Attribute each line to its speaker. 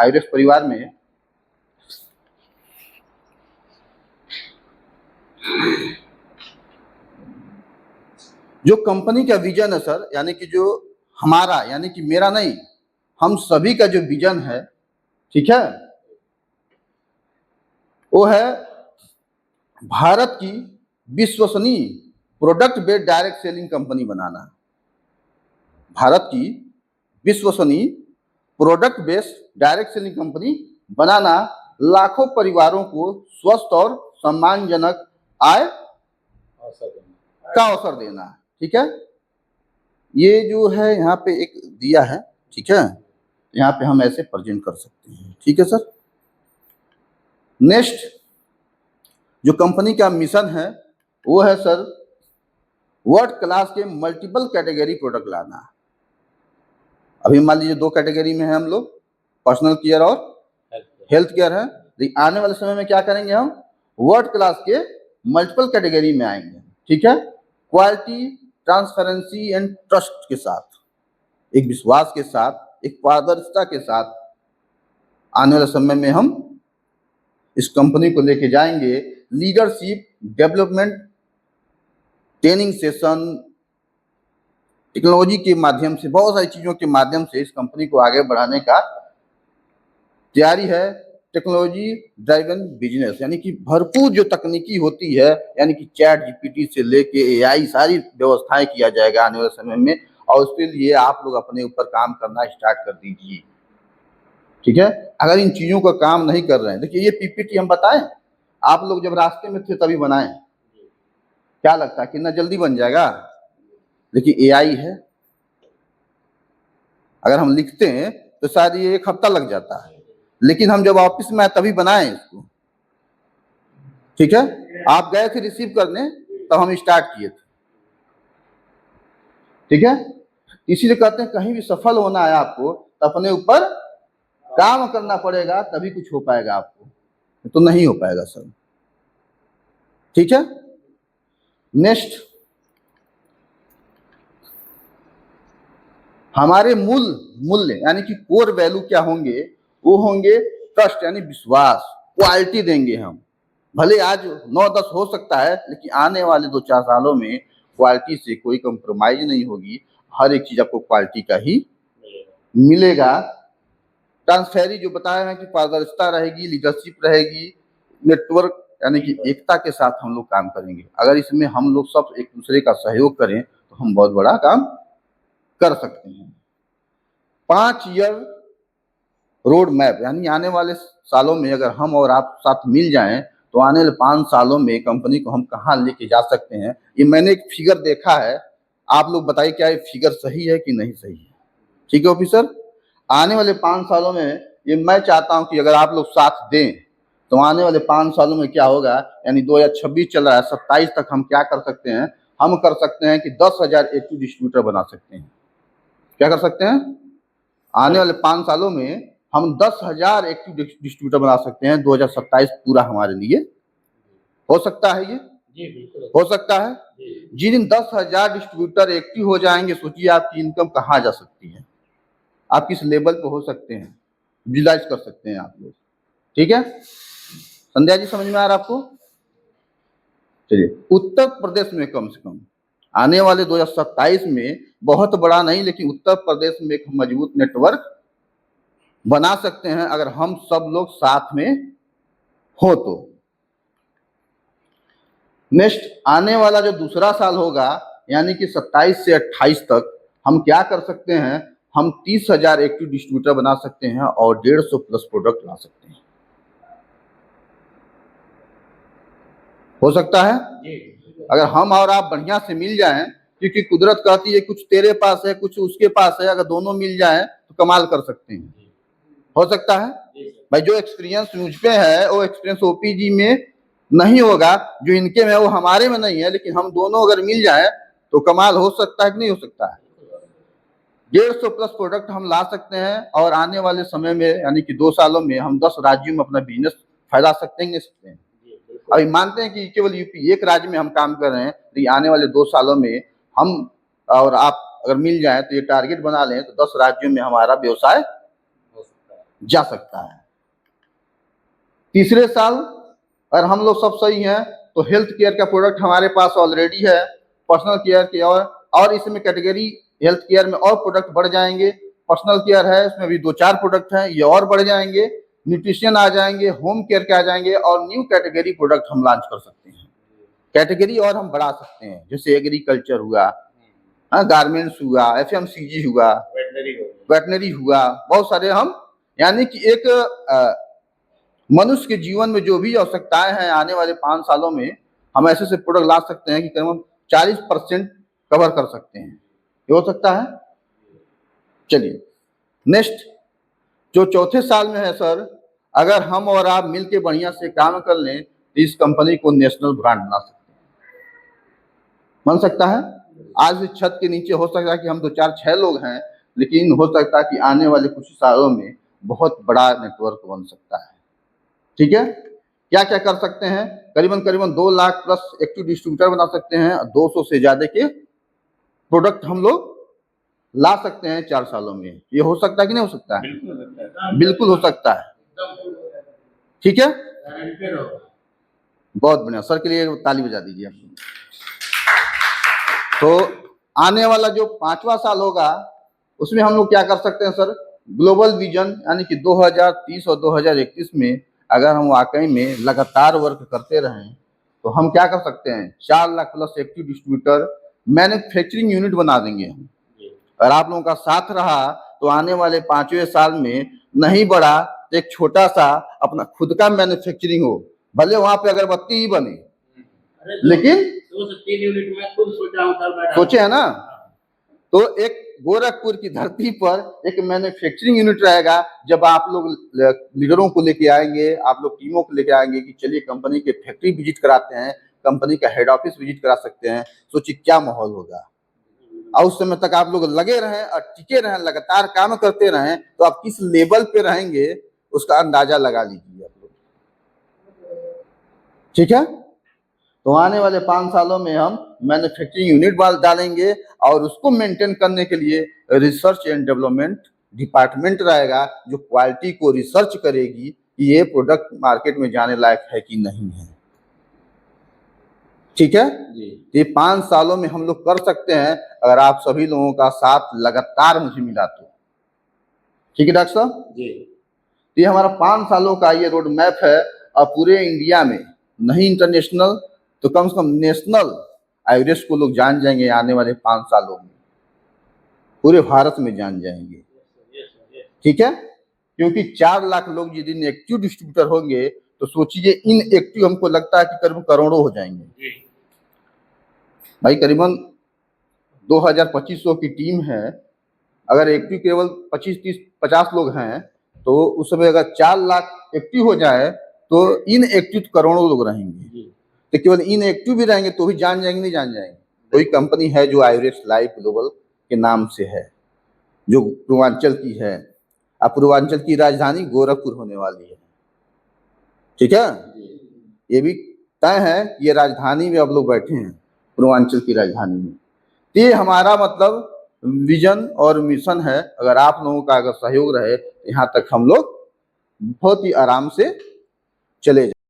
Speaker 1: आयुरेक्स परिवार में जो कंपनी का विजन है सर, यानी कि जो हमारा, यानी कि मेरा नहीं, हम सभी का जो विजन है, ठीक है, वो है भारत की विश्वसनीय product based direct selling company बनाना। भारत की विश्वसनीय product based direct selling company बनाना, लाखों परिवारों को स्वस्थ और सम्मानजनक आय का अवसर देना। ठीक है, ये जो है यहाँ पे एक दिया है, ठीक है, यहाँ पे हम ऐसे प्रेजेंट कर सकते हैं। ठीक है सर। नेक्स्ट जो कंपनी का मिशन है वो है सर वर्ल्ड क्लास के मल्टीपल कैटेगरी प्रोडक्ट लाना। अभी मान लीजिए 2 कैटेगरी में है हम लोग, पर्सनल केयर और हेल्थ केयर है, लेकिन आने वाले समय में क्या करेंगे, हम वर्ल्ड क्लास के मल्टीपल कैटेगरी में आएंगे। ठीक है, क्वालिटी, ट्रांसपेरेंसी एंड ट्रस्ट के साथ, एक विश्वास के साथ, एक पारदर्शिता के साथ आने वाले समय में हम इस कंपनी को लेके जाएंगे। Leadership development, training session, technology के माध्यम से, बहुत सारी चीजों के माध्यम से इस कंपनी को आगे बढ़ाने का तैयारी है। टेक्नोलॉजी ड्राइवन बिजनेस, यानी कि भरपूर जो तकनीकी होती है, यानी कि चैट जीपीटी से लेके एआई, सारी व्यवस्थाएं किया जाएगा आने वाले समय में, और उसके लिए आप लोग अपने ऊपर काम करना स्टार्ट कर दीजिए। ठीक है, अगर इन चीजों का काम नहीं कर रहे हैं, देखिए ये पीपीटी हम बताएं, आप लोग जब रास्ते में थे तभी बनाए, क्या लगता है कितना जल्दी बन जाएगा? देखिए एआई है, अगर हम लिखते हैं तो शायद ये 1 हफ्ता लग जाता है, लेकिन हम जब ऑफिस में आए तभी बनाए इसको। ठीक है, आप गए थे रिसीव करने तब हम स्टार्ट किए थे। ठीक है, इसीलिए कहते हैं कहीं भी सफल होना है आपको तो अपने ऊपर काम करना पड़ेगा, तभी कुछ हो पाएगा, आपको तो नहीं हो पाएगा सर। ठीक है, नेक्स्ट हमारे मूल्य यानी कि कोर वैल्यू क्या होंगे, वो होंगे ट्रस्ट यानी विश्वास, क्वालिटी देंगे हम। भले आज 9-10 हो सकता है, लेकिन आने वाले 2-4 सालों में क्वालिटी से कोई कंप्रोमाइज नहीं होगी, हर एक चीज आपको क्वालिटी का ही मिलेगा। ट्रांसफेरी जो बताया है कि पारदर्शिता रहेगी, लीडरशिप रहेगी, नेटवर्क यानी कि एकता के साथ हम लोग काम करेंगे। अगर इसमें हम लोग सब एक दूसरे का सहयोग करें तो हम बहुत बड़ा काम कर सकते हैं। 5 ईयर रोड मैप, यानी आने वाले सालों में अगर हम और आप साथ मिल जाएं तो आने वाले 5 सालों में कंपनी को हम कहाँ लेके जा सकते हैं। ये मैंने एक फिगर देखा है, आप लोग बताइए क्या ये फिगर सही है कि नहीं सही है। ठीक है ऑफिसर, आने वाले 5 सालों में ये मैं चाहता हूं कि अगर आप लोग साथ दें तो आने वाले 5 सालों में क्या होगा, यानी 2026 चल रहा है, 27 तक हम क्या कर सकते हैं, हम कर सकते हैं कि 10,000 एक्टिव डिस्ट्रीब्यूटर बना सकते हैं। क्या कर सकते हैं, आने वाले 5 सालों में हम 10,000 एक्टिव डिस्ट्रीब्यूटर बना सकते हैं। 2027 पूरा हमारे लिए हो सकता है, ये हो सकता है। जिस दिन 10,000 डिस्ट्रीब्यूटर एक्टिव हो जाएंगे, सोचिए आपकी इनकम कहाँ जा सकती है, आप किस लेवल पे हो सकते हैं, विजुलाइज कर सकते हैं आप लोग। ठीक है, संध्या जी समझ में आ रहा है आपको? चलिए, उत्तर प्रदेश में कम से कम आने वाले 2027 में, बहुत बड़ा नहीं लेकिन उत्तर प्रदेश में एक मजबूत नेटवर्क बना सकते हैं अगर हम सब लोग साथ में हो तो। नेक्स्ट आने वाला जो दूसरा साल होगा, यानी कि 27 से 28 तक हम क्या कर सकते हैं, हम 30,000 एक्टिव डिस्ट्रीब्यूटर बना सकते हैं और 150 प्लस प्रोडक्ट ला सकते हैं। हो सकता है अगर हम और आप बढ़िया से मिल जाएं, क्योंकि कुदरत कहती है कुछ तेरे पास है कुछ उसके पास है, अगर दोनों मिल जाएं तो कमाल कर सकते हैं। हो सकता है भाई, जो एक्सपीरियंस मुझ पे है वो एक्सपीरियंस ओपीजी में नहीं होगा, जो इनके में वो हमारे में नहीं है, लेकिन हम दोनों अगर मिल जाए तो कमाल हो सकता है कि नहीं हो सकता है। 150 प्लस प्रोडक्ट हम ला सकते हैं और आने वाले समय में यानी कि 2 सालों में हम 10 राज्यों में अपना बिजनेस फैला सकते हैं, नहीं सकते हैं। अभी मानते हैं कि केवल यूपी एक राज्य में हम काम कर रहे हैं, लेकिन आने वाले 2 सालों में हम और आप अगर मिल जाए तो ये टारगेट बना लें तो 10 राज्यों में हमारा व्यवसाय जा सकता है। तीसरे साल अगर हम लोग सब सही हैं तो हेल्थ केयर का प्रोडक्ट हमारे पास ऑलरेडी है, पर्सनल केयर के और इसमें कैटेगरी हेल्थ केयर में और प्रोडक्ट बढ़ जाएंगे। पर्सनल केयर है, इसमें भी 2-4 प्रोडक्ट हैं, ये और बढ़ जाएंगे। न्यूट्रिशन आ जाएंगे, होम केयर के आ जाएंगे और न्यू कैटेगरी प्रोडक्ट हम लॉन्च कर सकते हैं। कैटेगरी और हम बढ़ा सकते हैं, जैसे एग्रीकल्चर हुआ, गारमेंट्स हुआ, एफएमसीजी हुआ, वेटनरी हुआ, बहुत सारे हम, यानी कि एक मनुष्य के जीवन में जो भी आवश्यकताएं हैं आने वाले 5 सालों में हम ऐसे से प्रोडक्ट ला सकते हैं कि करीबन 40% कवर कर सकते हैं। ये हो सकता है। चलिए नेक्स्ट जो चौथे साल में है सर, अगर हम और आप मिलके बढ़िया से काम कर लें तो इस कंपनी को नेशनल ब्रांड बना सकते हैं। बन सकता है। आज इस छत के नीचे हो सकता है कि हम 2-4-6 लोग हैं, लेकिन हो सकता है कि आने वाले कुछ सालों में बहुत बड़ा नेटवर्क बन सकता है। ठीक है। क्या क्या कर सकते हैं? करीबन 2 लाख प्लस एक्टिव डिस्ट्रीब्यूटर बना सकते हैं, 200 से ज्यादा के प्रोडक्ट हम लोग ला सकते हैं 4 सालों में। ये हो सकता है कि नहीं हो सकता है? बिल्कुल हो सकता है। ठीक है, बहुत बढ़िया। सर के लिए ताली बजा दीजिए आप। तो आने वाला जो 5वां साल होगा उसमें हम लोग क्या कर सकते हैं सर? ग्लोबल विजन यानी कि 2030 और 2031 में अगर हम वाकई में लगातार वर्क करते रहें तो हम क्या कर सकते हैं? 4 lakh plus active distributor manufacturing unit बना देंगे हम। अगर आप लोगों का साथ रहा तो आने वाले 5वें साल में नहीं बढ़ा तो एक छोटा सा अपना खुद का मैन्युफैक्चरिंग हो, भले वहां पे अगरबत्ती ही बने, लेकिन
Speaker 2: 3 यूनिट में खुद
Speaker 1: सोचे है ना। तो एक गोरखपुर की धरती पर एक मैन्युफैक्चरिंग यूनिट रहेगा। जब आप लोग लीडरों को लेके आएंगे, आप लोग टीमों को लेके आएंगे कि चलिए कंपनी के फैक्ट्री विजिट कराते हैं, कंपनी का हेड ऑफिस विजिट करा सकते हैं, सोचिए क्या माहौल होगा। और उस समय तक आप लोग लगे रहें और टिके रहें, लगातार काम करते रहें, तो आप किस लेवल पे रहेंगे उसका अंदाजा लगा लीजिए आप लोग। ठीक है। तो आने वाले 5 सालों में हम मैन्युफैक्चरिंग यूनिट डालेंगे और उसको मेंटेन करने के लिए रिसर्च एंड डेवलपमेंट डिपार्टमेंट रहेगा जो क्वालिटी को रिसर्च करेगी कि ये प्रोडक्ट मार्केट में जाने लायक है कि नहीं है। ठीक है जी। ये 5 सालों में हम लोग कर सकते हैं अगर आप सभी लोगों का साथ लगातार मुझे मिला तो। ठीक है डॉक्टर साहब जी। ये हमारा 5 सालों का ये रोड मैप है और पूरे इंडिया में नहीं इंटरनेशनल तो कम से कम नेशनल एवरेस्ट को लोग जान जाएंगे आने वाले 5 सालों में, पूरे भारत में जान जाएंगे। ठीक है, क्योंकि 4 लाख लोग जिस दिन एक्टिव डिस्ट्रीब्यूटर होंगे तो सोचिए इन एक्टिव हमको लगता है कि करीब करोड़ों हो जाएंगे भाई। करीबन 2000-2500 की टीम है, अगर एक्टिव केवल 25-30-50 लोग हैं तो उस समय अगर 4 लाख एक्टिव हो जाए तो इन एक्टिव करोड़ों लोग रहेंगे। तो केवल इन एक्टिव भी रहेंगे तो भी जान जाएंगे नहीं जान जाएंगे। कोई कंपनी है जो एवरेस्ट लाइफ ग्लोबल के नाम से है, जो पूर्वांचल की है। अब पूर्वांचल की राजधानी गोरखपुर होने वाली है। ठीक है, ये भी तय है कि ये राजधानी में अब लोग बैठे हैं, पूर्वांचल की राजधानी में। ये हमारा मतलब विजन और मिशन है। अगर आप लोगों का अगर सहयोग रहे यहाँ तक हम लोग बहुत ही आराम से चले जाए।